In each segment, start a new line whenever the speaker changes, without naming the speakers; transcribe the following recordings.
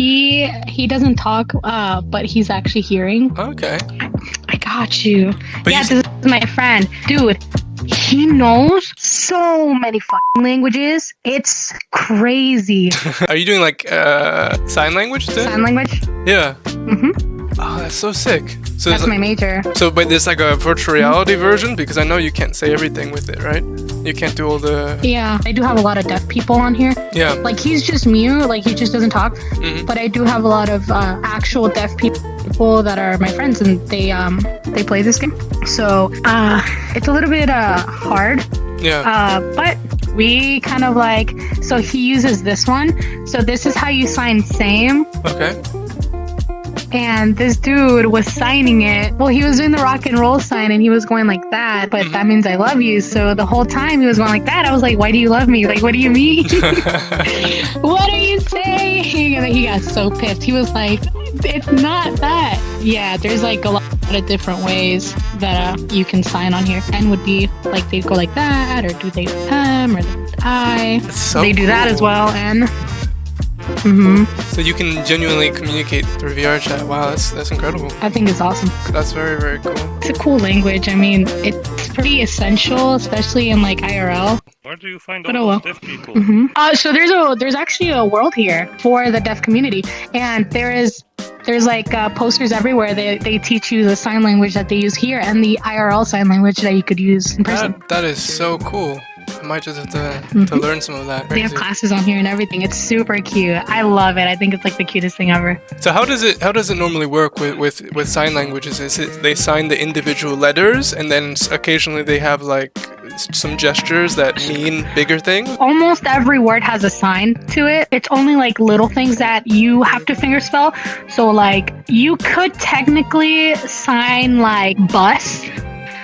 He doesn't talk, but he's actually hearing.
Okay.
I got you.
But
yeah, this is my friend, dude. He knows so many fucking languages. It's crazy.
Are you doing like sign language too?
Sign language?
Yeah.
Mm-hmm.
Oh, that's so sick. So
That's my major.
So, but there's like a virtual reality version, because I know you can't say everything with it, right? You can't do all the.
Yeah, I do have a lot of deaf people on here.
Yeah.
Like he's just mute, like he just doesn't talk.
Mhm.
But I do have a lot of actual deaf people that are my friends, and they play this game. So it's a little bit hard.
Yeah.
But we kind of like, so he uses this one. So this is how you sign same.
Okay.
And this dude was signing it. Well, he was doing the rock and roll sign and he was going like that, but that means I love you. So the whole time he was going like that. I was like, why do you love me? Like, what do you mean? What are you saying? And then he got so pissed. He was like, it's not that. Yeah, there's like a lot of different ways that you can sign on here. And would be like they go like that, or do they or the I.
So
they do that
cool.
as well. And mm-hmm.
So you can genuinely communicate through VR chat. Wow, that's incredible.
I think it's awesome.
That's very, very cool.
It's a cool language. I mean, it's pretty essential, especially in like IRL.
Where do you find
But
all those deaf people?
Mm-hmm. So there's actually a world here for the deaf community, and there's like posters everywhere. They teach you the sign language that they use here and the IRL sign language that you could use in person.
That is so cool. I might just have to learn some of that.
They have
Crazy.
classes on here and everything. It's super cute. I love it. I think it's like the cutest thing ever.
So how does it normally work with sign languages? Is it they sign the individual letters and then occasionally they have like some gestures that mean bigger things?
Almost every word has a sign to it. It's only like little things that you have to fingerspell. So like you could technically sign like bus,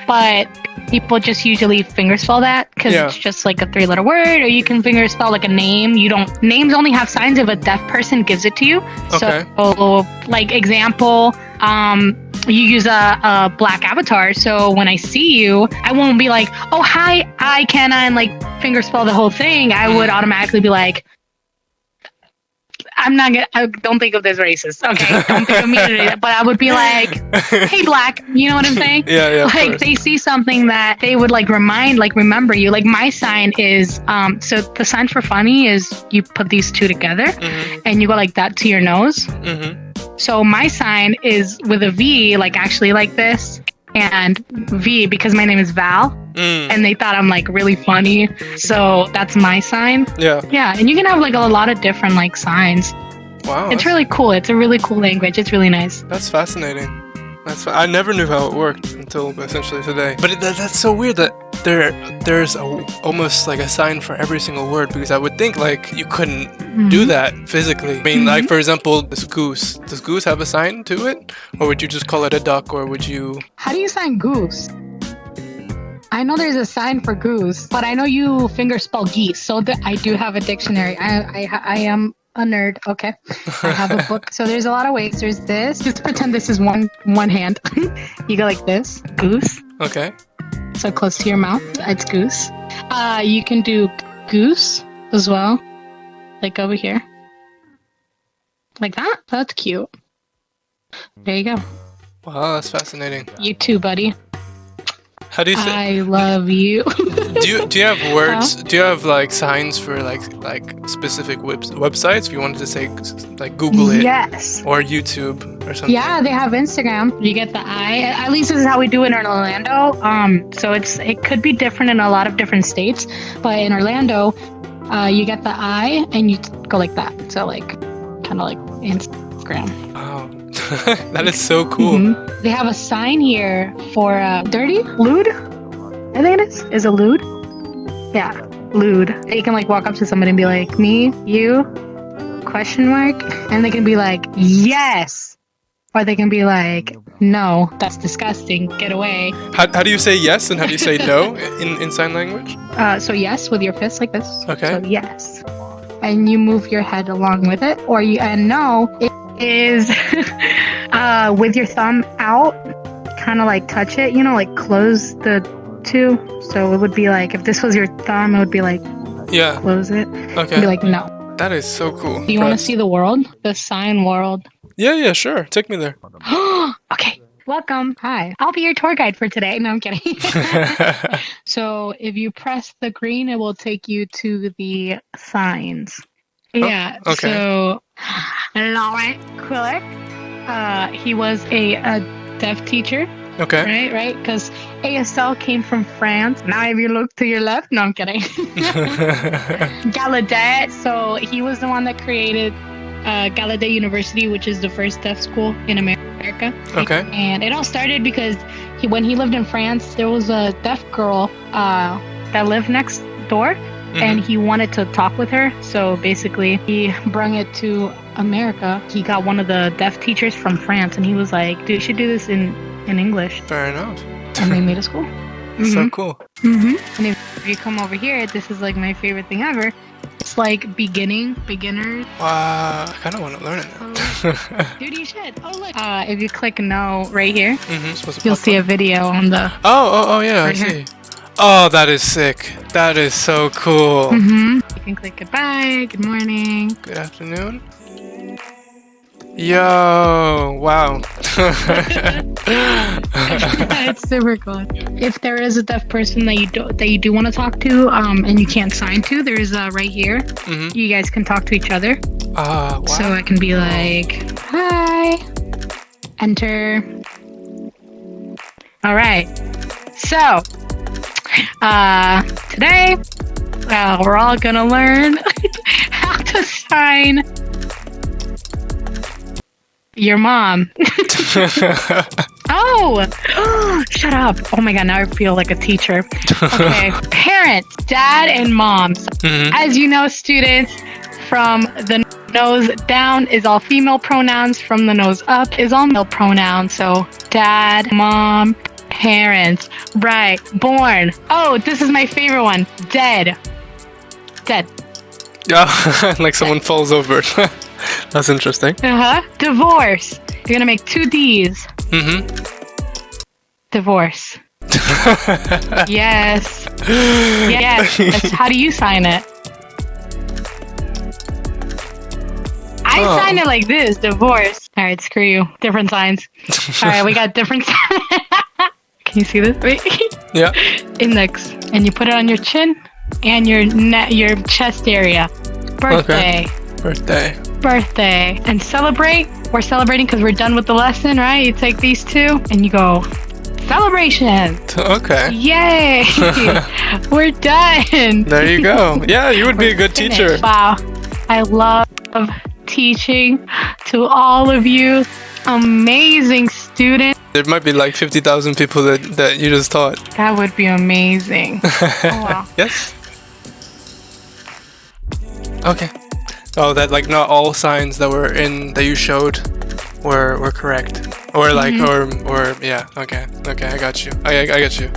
but people just usually fingerspell that because it's just like a 3-letter word. Or you can fingerspell like a name. Names only have signs if a deaf person gives it to you.
Okay.
So like example, you use a black avatar, so when I see you, I won't be like, oh hi, Ikenna, and like fingerspell the whole thing. I would automatically be like, I don't think of this racist. Okay, don't think of me, but I would be like, hey black, you know what I'm saying?
Yeah.
Like they see something that they would like remember you. Like my sign is, so the sign for funny is you put these two together and you go like that to your nose. So my sign is with a V, like actually like this, and V because my name is Val, and they thought I'm like really funny. So that's my sign.
Yeah.
Yeah, and you can have like a lot of different like signs.
Wow.
It's really cool. It's a really cool language. It's really nice.
That's fascinating. I never knew how it worked until essentially today. But that's so weird that there's almost like a sign for every single word, because I would think like you couldn't do that physically. I mean, like for example, this goose. Does goose have a sign to it, or would you just call it a duck, or would you?
How do you sign goose? I know there's a sign for goose, but I know you fingerspell geese. So I do have a dictionary. I am a nerd. Okay, I have a book. So there's a lot of ways. There's this. Just pretend this is one hand. You go like this. Goose.
Okay.
So close to your mouth. It's goose. You can do goose as well. Like over here. Like that. That's cute. There you go.
Wow, that's fascinating.
You too, buddy.
How do you say?
I love you.
Do you have words? Do you have like signs for like specific websites? If you wanted to say like Google it,
Yes.
or YouTube or something.
Yeah, they have Instagram. You get the I. At least this is how we do it in Orlando. So it could be different in a lot of different states, but in Orlando, you get the I and you go like that. So like, kind of like Instagram.
Wow, that is so cool.
They have a sign here for dirty lewd. I think it is. Is it lewd? Yeah, lewd. You can like walk up to somebody and be like, me, you, question mark, and they can be like, yes, or they can be like, no, that's disgusting, get away.
How do you say yes and how do you say no in sign language?
So yes with your fist like this.
Okay.
So yes, and you move your head along with it, and no, it is with your thumb out, kind of like touch it, like close the two. So it would be like, if this was your thumb, it would be like,
Yeah.
close it.
Okay.
Be like, no.
That is so cool.
Do you want to see the world? The sign world.
Yeah, sure. Take me there.
Okay. Welcome. Hi. I'll be your tour guide for today. No, I'm kidding. So if you press the green, it will take you to the signs. Yeah.
Okay.
So Laurent Quiller, he was a deaf teacher.
Okay.
Right? Because ASL came from France. Now if you look to your left, no, I'm kidding. Gallaudet. So he was the one that created Gallaudet University, which is the first deaf school in America.
Okay.
And it all started because when he lived in France, there was a deaf girl that lived next door, and he wanted to talk with her. So basically, he brung it to America. He got one of the deaf teachers from France, and he was like, "Dude, you should do this in English."
Fair enough.
And they made a school.
So cool.
And if you come over here, this is like my favorite thing ever. It's like beginners.
Wow, I kind of want to learn it now.
Dude, you should. Oh, look. If you click no right here,
Supposed to
you'll
pop
see
up.
a video on the...
Oh, yeah, I
Right here.
see. Oh, that is sick. That is so cool.
You can click goodbye, good morning.
Good afternoon. Yo, wow.
It's super cool. If there is a deaf person that you do want to talk to, and you can't sign to, there is right here. You guys can talk to each other.
Wow.
So I can be like, hi, enter. All right. So today we're all gonna learn how to sign your mom. Oh, shut up. Oh my God, now I feel like a teacher. Okay, parents, dad and moms. As you know, students, from the nose down is all female pronouns, from the nose up is all male pronouns. So dad, mom, parents. Right, born. Oh, this is my favorite one. Dead.
Yeah, like someone falls over. That's interesting.
Divorce. You're gonna make 2 D's. Divorce. Yes. Yes. How do you sign it? I sign it like this. Divorce. All right, screw you. Different signs. All right, we got different signs. Can you see this? Wait.
Yeah.
Index, and you put it on your chin and your chest area. Birthday.
Okay. Birthday.
And celebrate. We're celebrating because we're done with the lesson, right? You take these 2 and you go, celebration.
Okay.
Yay. We're done.
There you go. Yeah, you would be a good teacher.
Wow. I love teaching to all of you amazing students.
There might be like 50,000 people that you just taught.
That would be amazing. Oh, wow.
Yes. Okay. Oh, that like not all signs that you showed were correct, or like or yeah. Okay, I got you. I got you.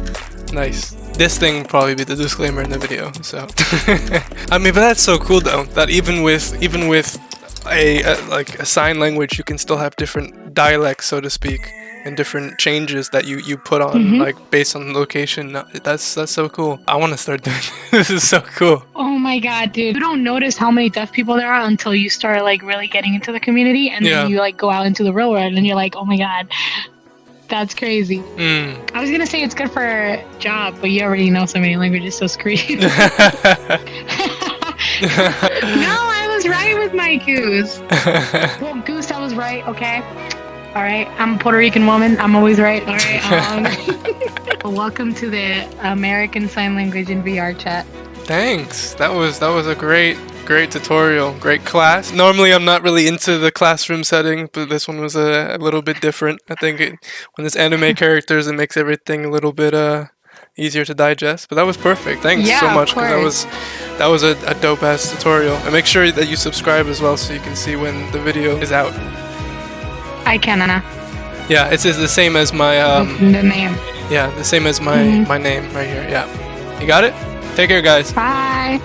Nice. This thing will probably be the disclaimer in the video. So, I mean, but that's so cool though. That even with a sign language, you can still have different dialects, so to speak, and different changes that you put on, like based on location. That's so cool. I want to start doing this. This is so cool.
Oh my God, dude. You don't notice how many deaf people there are until you start like really getting into the community, and then you like go out into the real world and you're like, oh my God, that's crazy. I was gonna say it's good for a job, but you already know so many languages, so screw you. No, I was right with my goose. Well, goose, I was right, okay? All right, I'm a Puerto Rican woman. I'm always right. All right. Welcome to the American Sign Language in VR chat.
Thanks. That was a great tutorial, great class. Normally, I'm not really into the classroom setting, but this one was a little bit different. I think when there's anime characters, it makes everything a little bit easier to digest. But that was perfect. Thanks so much, because that was a dope ass tutorial. And make sure that you subscribe as well, so you can see when the video is out.
Ikenna.
Yeah, it's the same as my
the name.
Yeah, the same as my name right here. Yeah, you got it. Take care, guys.
Bye.